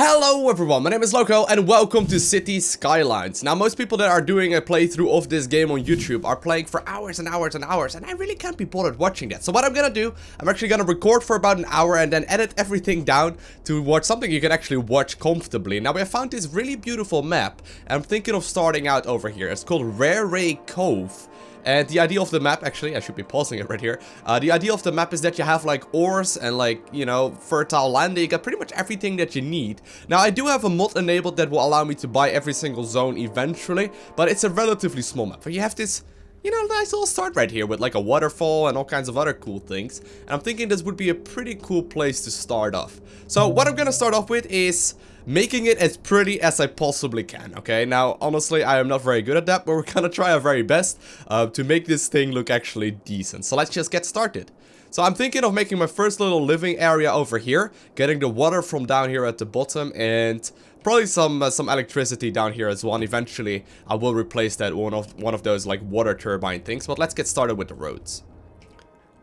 Hello everyone, my name is Lowko and welcome to City Skylines. Now most people that are doing a playthrough of this game on YouTube are playing for hours and hours and hours, and I really can't be bothered watching that. So what I'm gonna do, I'm actually gonna record for about an hour and then edit everything down to watch something you can actually watch comfortably. Now I found this really beautiful map and I'm thinking of starting out over here. It's called Rare Ray Cove. And the idea of the map, actually, I should be pausing it right here. The idea of the map is that you have like ores and like, you know, fertile land. You got pretty much everything that you need. Now, I do have a mod enabled that will allow me to buy every single zone eventually, but it's a relatively small map. But you have this, you know, nice little start right here with like a waterfall and all kinds of other cool things. And I'm thinking this would be a pretty cool place to start off. So what I'm gonna start off with is making it as pretty as I possibly can, okay? Now, honestly, I am not very good at that, but we're gonna try our very best to make this thing look actually decent. So let's just get started. So I'm thinking of making my first little living area over here, getting the water from down here at the bottom, and probably some electricity down here as well. And eventually, I will replace that one of those like water turbine things. But let's get started with the roads.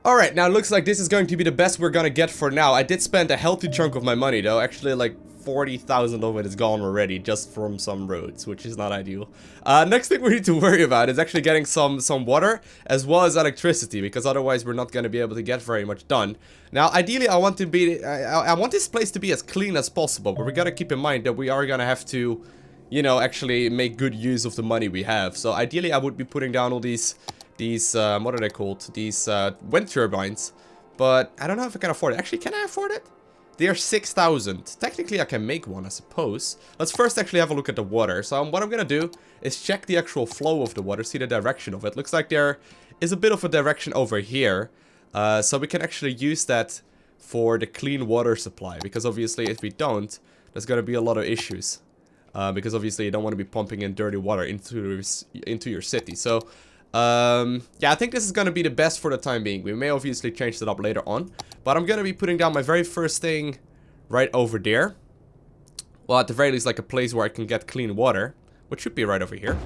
Alright, now it looks like this is going to be the best we're gonna get for now. I did spend a healthy chunk of my money though, actually like 40,000 of it is gone already just from some roads, which is not ideal. Next thing we need to worry about is actually getting some water as well as electricity, because otherwise we're not going to be able to get very much done. Now, ideally, I want this place to be as clean as possible, but we got to keep in mind that we are going to have to, you know, actually make good use of the money we have. So ideally, I would be putting down all these what are they called? These wind turbines, but I don't know if I can afford it. Actually, can I afford it? They are 6,000. Technically, I can make one, I suppose. Let's first actually have a look at the water. So what I'm going to do is check the actual flow of the water, see the direction of it. Looks like there is a bit of a direction over here. So we can actually use that for the clean water supply. Because obviously, if we don't, there's going to be a lot of issues. Because obviously, you don't want to be pumping in dirty water into your city. So yeah, I think this is going to be the best for the time being. We may obviously change that up later on. But I'm going to be putting down my very first thing right over there. Well, at the very least, like a place where I can get clean water. Which should be right over here.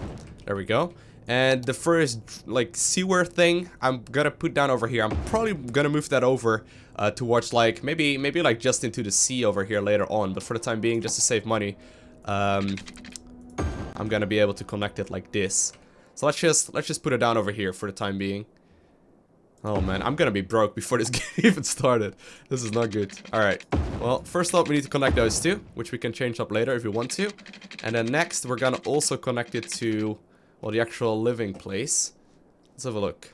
There we go. And the first, like, sewer thing, I'm going to put down over here. I'm probably going to move that over towards, like, maybe like just into the sea over here later on. But for the time being, just to save money, I'm going to be able to connect it like this. So let's just put it down over here for the time being. Oh man, I'm gonna be broke before this game even started. This is not good. Alright, well, first up we need to connect those two, which we can change up later if we want to. And then next we're gonna also connect it to, well, the actual living place. Let's have a look.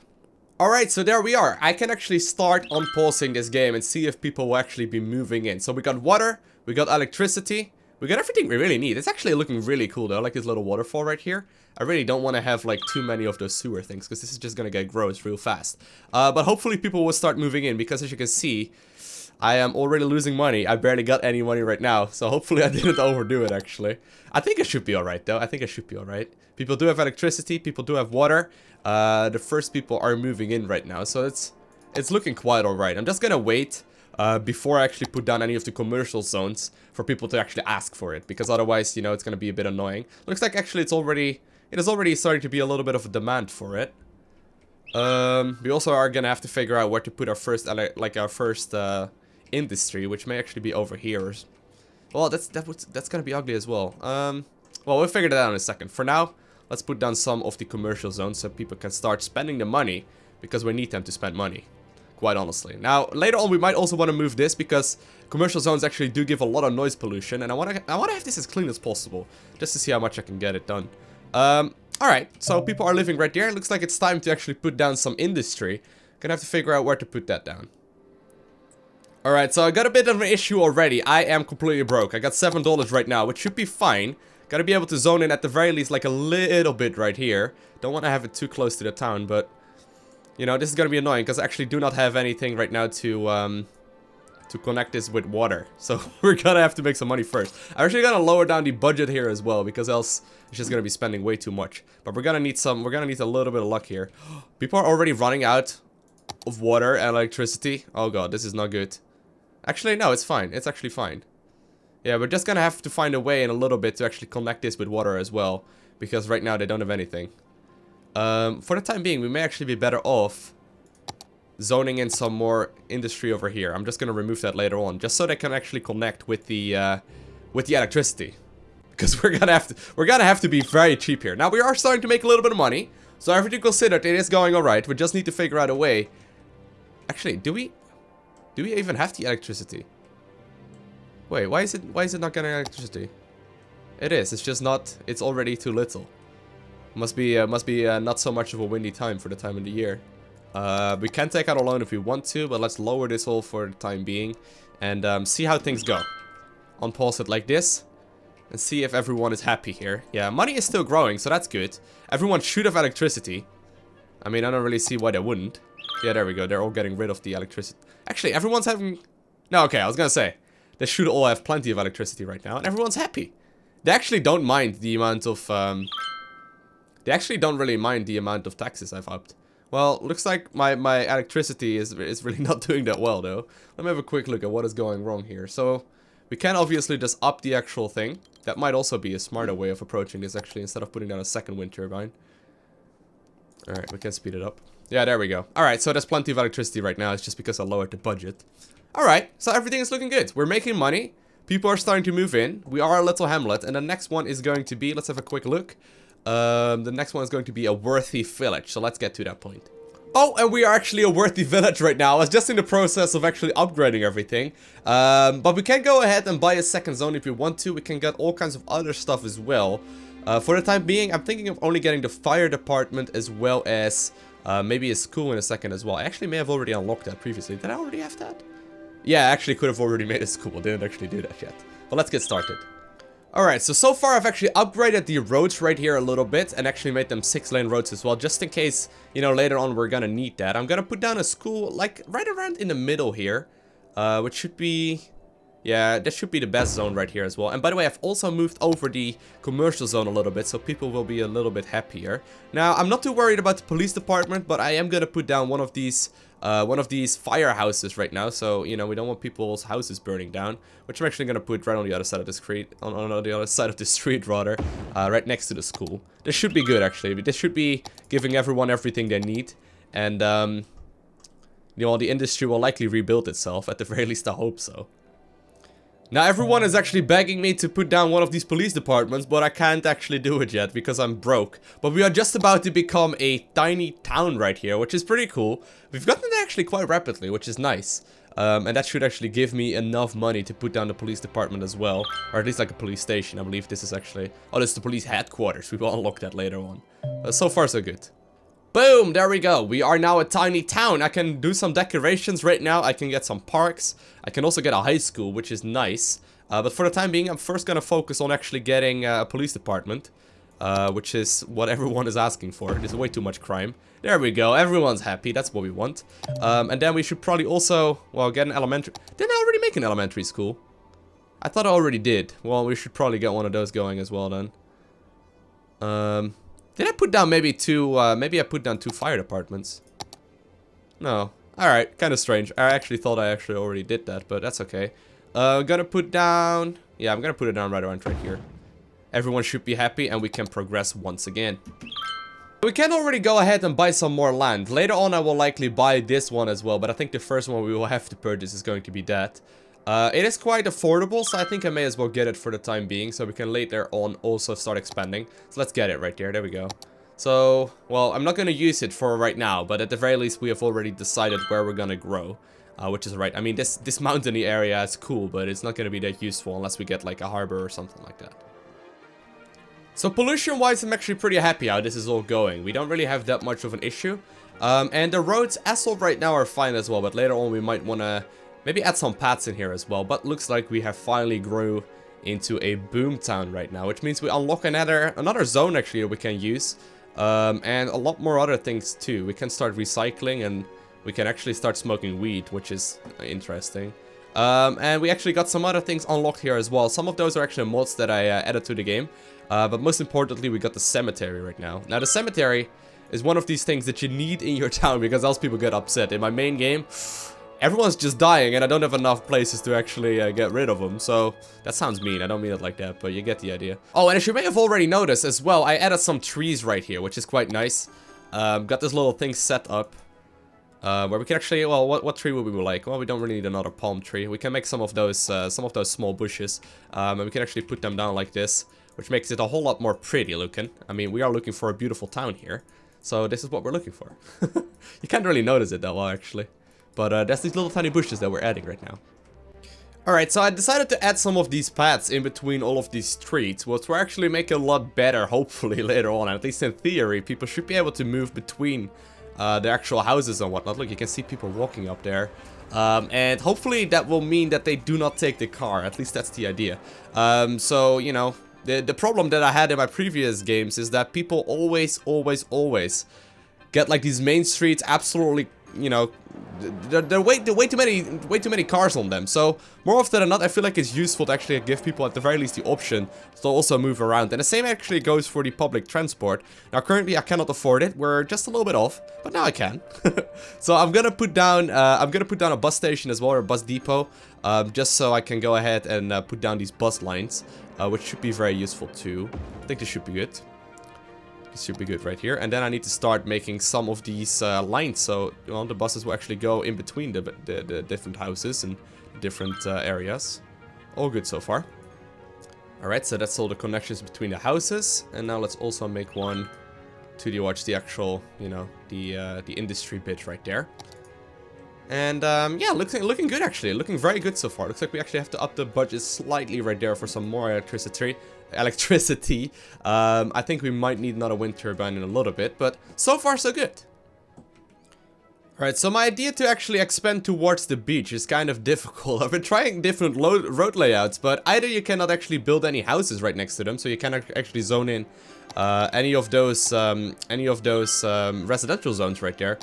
Alright, so there we are. I can actually start unpausing this game and see if people will actually be moving in. So we got water, we got electricity, we got everything we really need. It's actually looking really cool though, like this little waterfall right here. I really don't want to have like too many of those sewer things, because this is just going to get gross real fast. But hopefully people will start moving in, because as you can see, I am already losing money. I barely got any money right now, so hopefully I didn't overdo it actually. I think it should be alright though, I think it should be alright. People do have electricity, people do have water. The first people are moving in right now, so it's looking quite alright. I'm just going to wait before I actually put down any of the commercial zones for people to actually ask for it, because otherwise, you know, it's going to be a bit annoying. Looks like actually it is already starting to be a little bit of a demand for it. We also are going to have to figure out where to put our first, industry, which may actually be over here. Well, that's going to be ugly as well. Well, we'll figure that out in a second. For now, let's put down some of the commercial zones so people can start spending the money, because we need them to spend money. Quite honestly. Now, later on, we might also want to move this, because commercial zones actually do give a lot of noise pollution, and I want to have this as clean as possible, just to see how much I can get it done. Alright, so people are living right there. It looks like it's time to actually put down some industry. Gonna have to figure out where to put that down. Alright, so I got a bit of an issue already. I am completely broke. I got $7 right now, which should be fine. Gotta be able to zone in at the very least like a little bit right here. Don't want to have it too close to the town, but you know, this is gonna be annoying, because I actually do not have anything right now to connect this with water. So we're gonna have to make some money first. I'm actually gonna lower down the budget here as well, because else it's just gonna be spending way too much. But we're gonna need a little bit of luck here. People are already running out of water and electricity. Oh god, this is not good. Actually, no, it's fine. It's actually fine. Yeah, we're just gonna have to find a way in a little bit to actually connect this with water as well, because right now they don't have anything. For the time being, we may actually be better off zoning in some more industry over here. I'm just going to remove that later on, just so they can actually connect with the with the electricity. Because we're gonna have to be very cheap here. Now we are starting to make a little bit of money. So everything considered, it is going alright. We just need to figure out a way. Actually, do we even have the electricity? Wait, why is it not getting electricity? It is, it's just not, it's already too little. Must be not so much of a windy time for the time of the year. We can take out a loan if we want to, but let's lower this all for the time being. And see how things go. Unpause it like this. And see if everyone is happy here. Yeah, money is still growing, so that's good. Everyone should have electricity. I mean, I don't really see why they wouldn't. Yeah, there we go. They're all getting rid of the electricity. Actually, everyone's having... No, okay, I was gonna say. They should all have plenty of electricity right now, and everyone's happy. They actually don't mind the amount of... They actually don't really mind the amount of taxes I've upped. Well, looks like my electricity is really not doing that well, though. Let me have a quick look at what is going wrong here. So... We can obviously just up the actual thing. That might also be a smarter way of approaching this, actually, instead of putting down a second wind turbine. Alright, we can speed it up. Yeah, there we go. Alright, so there's plenty of electricity right now. It's just because I lowered the budget. Alright, so everything is looking good. We're making money. People are starting to move in. We are a little hamlet. And the next one is going to be... Let's have a quick look. The next one is going to be a worthy village. So let's get to that point. Oh, and we are actually a worthy village right now. I was just in the process of actually upgrading everything. But we can go ahead and buy a second zone if we want to. We can get all kinds of other stuff as well. For the time being, I'm thinking of only getting the fire department as well as maybe a school in a second as well. I actually may have already unlocked that previously. Did I already have that? Yeah, I actually could have already made a school. Didn't actually do that yet. But let's get started. Alright, so far I've actually upgraded the roads right here a little bit and actually made them 6-lane roads as well, just in case, you know, later on we're gonna need that. I'm gonna put down a school, like, right around in the middle here, which should be, yeah, that should be the best zone right here as well. And by the way, I've also moved over the commercial zone a little bit, so people will be a little bit happier. Now, I'm not too worried about the police department, but I am gonna put down one of these firehouses right now, so, you know, we don't want people's houses burning down, which I'm actually gonna put right on the other side of the street, on the other side of the street, rather, right next to the school. This should be good, actually. This should be giving everyone everything they need, and, you know, the industry will likely rebuild itself, at the very least I hope so. Now, everyone is actually begging me to put down one of these police departments, but I can't actually do it yet because I'm broke. But we are just about to become a tiny town right here, which is pretty cool. We've gotten there actually quite rapidly, which is nice. And that should actually give me enough money to put down the police department as well. Or at least like a police station. I believe this is actually... Oh, this is the police headquarters. We will unlock that later on. So far, so good. Boom, there we go. We are now a tiny town. I can do some decorations right now. I can get some parks. I can also get a high school, which is nice. But for the time being, I'm first going to focus on actually getting a police department. Which is what everyone is asking for. There's way too much crime. There we go. Everyone's happy. That's what we want. And then we should probably also, well, get an elementary... Didn't I already make an elementary school? I thought I already did. Well, we should probably get one of those going as well then. Did I put down maybe maybe I put down 2 fire departments? No. Alright, kind of strange. I actually thought I actually already did that, but that's okay. Gonna put down... Yeah, I'm gonna put it down right around right here. Everyone should be happy and we can progress once again. We can already go ahead and buy some more land. Later on I will likely buy this one as well, but I think the first one we will have to purchase is going to be that. It is quite affordable, so I think I may as well get it for the time being, so we can later on also start expanding. So let's get it right there. There we go. So, well, I'm not going to use it for right now, but at the very least we have already decided where we're going to grow. Which is right. I mean, this mountainy area is cool, but it's not going to be that useful unless we get like a harbor or something like that. So pollution-wise, I'm actually pretty happy how this is all going. We don't really have that much of an issue. And the roads as of right now are fine as well, but later on we might want to... Maybe add some paths in here as well, but looks like we have finally grew into a boom town right now, which means we unlock another zone actually that we can use, and a lot more other things too. We can start recycling and we can actually start smoking weed, which is interesting. And we actually got some other things unlocked here as well. Some of those are actually mods that I added to the game, but most importantly we got the cemetery right now. Now the cemetery is one of these things that you need in your town because else people get upset. In my main game, everyone's just dying and I don't have enough places to actually get rid of them. So that sounds mean. I don't mean it like that, but you get the idea. Oh, and as you may have already noticed as well, I added some trees right here, which is quite nice. Got this little thing set up. where we can actually, well, what tree would we like? Well, we don't really need another palm tree. We can make some of those small bushes, and we can actually put them down like this, which makes it a whole lot more pretty looking. I mean, we are looking for a beautiful town here, so this is what we're looking for. You can't really notice it that well, actually, but there's these little tiny bushes that we're adding right now. Alright, so I decided to add some of these paths in between all of these streets, which will actually make it a lot better, hopefully, later on. At least in theory, people should be able to move between the actual houses and whatnot. Look, you can see people walking up there. And hopefully that will mean that they do not take the car. At least that's the idea. So, you know, the problem that I had in my previous games is that people always get like these main streets absolutely, you know, there are way too many cars on them. So more often than not, I feel like it's useful to actually give people at the very least the option to also move around. And the same actually goes for the public transport. Now currently I cannot afford it. We're just a little bit off, but now I can. So I'm gonna put down a bus station as well, or a bus depot, just so I can go ahead and put down these bus lines, which should be very useful too. I think this should be good. Should be good right here. And then I need to start making some of these lines, so well, the buses will actually go in between the different houses and different areas. All good so far. Alright, so that's all the connections between the houses, and now let's also make one towards the actual, you know, the industry bit right there. And yeah, looking good actually, looking very good so far. Looks like we actually have to up the budget slightly right there for some more electricity. I think we might need another wind turbine in a little bit, but so far so good. Alright, so my idea to actually expand towards the beach is kind of difficult. I've been trying different road layouts, but either you cannot actually build any houses right next to them, so you cannot actually zone in any of those residential zones right there.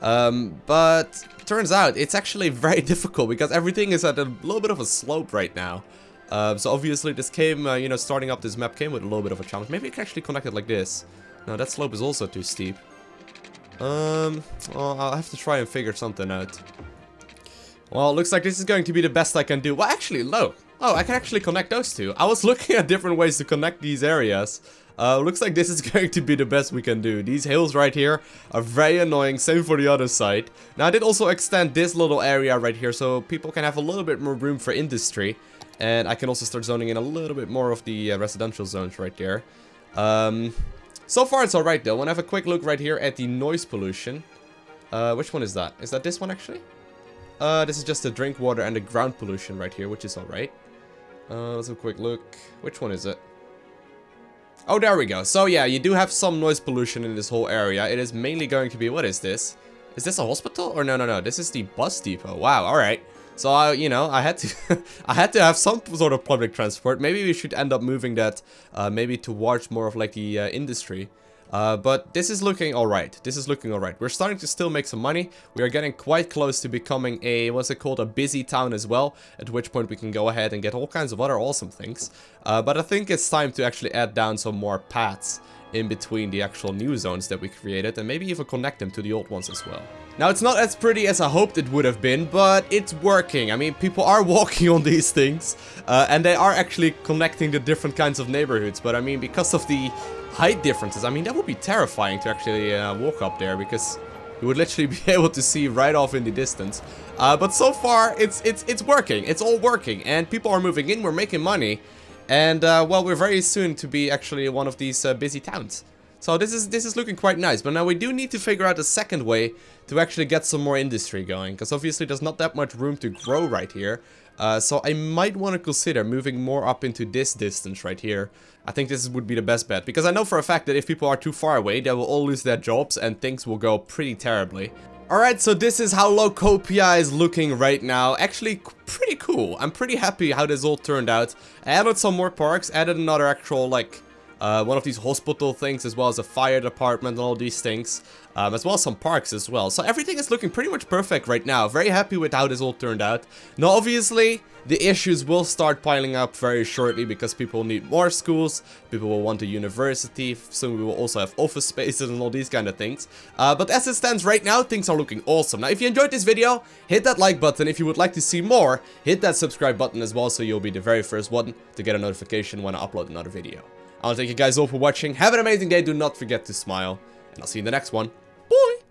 But turns out it's actually very difficult because everything is at a little bit of a slope right now. So obviously this came, you know, starting up this map came with a little bit of a challenge. Maybe I can actually connect it like this. No, that slope is also too steep. Well, I'll have to try and figure something out. Well, it looks like this is going to be the best I can do. Well, actually, look. Oh, I can actually connect those two. I was looking at different ways to connect these areas. Looks like this is going to be the best we can do. These hills right here are very annoying. Same for the other side. Now, I did also extend this little area right here so people can have a little bit more room for industry. And I can also start zoning in a little bit more of the residential zones right there. So far it's alright though. I want to have a quick look right here at the noise pollution. Which one is that? Is that this one actually? This is just the drink water and the ground pollution right here, which is alright. Let's have a quick look. Which one is it? Oh, there we go. So yeah, you do have some noise pollution in this whole area. It is mainly going to be, what is this? Is this a hospital? Or no, this is the bus depot. Wow, alright. So, you know, I had to I had to have some sort of public transport. Maybe we should end up moving that maybe towards more of like the industry. But this is looking alright. This is looking alright. We're starting to still make some money. We are getting quite close to becoming a, what's it called, a busy town as well. At which point we can go ahead and get all kinds of other awesome things. But I think it's time to actually add down some more paths in between the actual new zones that we created, and maybe even connect them to the old ones as well. Now, it's not as pretty as I hoped it would have been, but it's working. I mean, people are walking on these things, and they are actually connecting the different kinds of neighborhoods. But I mean, because of the height differences, I mean, that would be terrifying to actually walk up there, because you would literally be able to see right off in the distance. But so far, it's working. It's all working, and people are moving in. We're making money. And, well, we're very soon to be actually one of these busy towns. So this is looking quite nice. But now we do need to figure out a second way to actually get some more industry going. Because obviously there's not that much room to grow right here. So I might want to consider moving more up into this distance right here. I think this would be the best bet. Because I know for a fact that if people are too far away, they will all lose their jobs and things will go pretty terribly. Alright, so this is how Lowkopia is looking right now. Actually, pretty cool. I'm pretty happy how this all turned out. I added some more parks, added another actual, like, one of these hospital things, as well as a fire department and all these things. As well as some parks as well. So everything is looking pretty much perfect right now. Very happy with how this all turned out. Now, obviously, the issues will start piling up very shortly because people need more schools, people will want a university, soon we will also have office spaces and all these kind of things. But as it stands right now, things are looking awesome. Now, if you enjoyed this video, hit that like button. If you would like to see more, hit that subscribe button as well, so you'll be the very first one to get a notification when I upload another video. I want to thank you guys all for watching. Have an amazing day. Do not forget to smile, and I'll see you in the next one. Bye!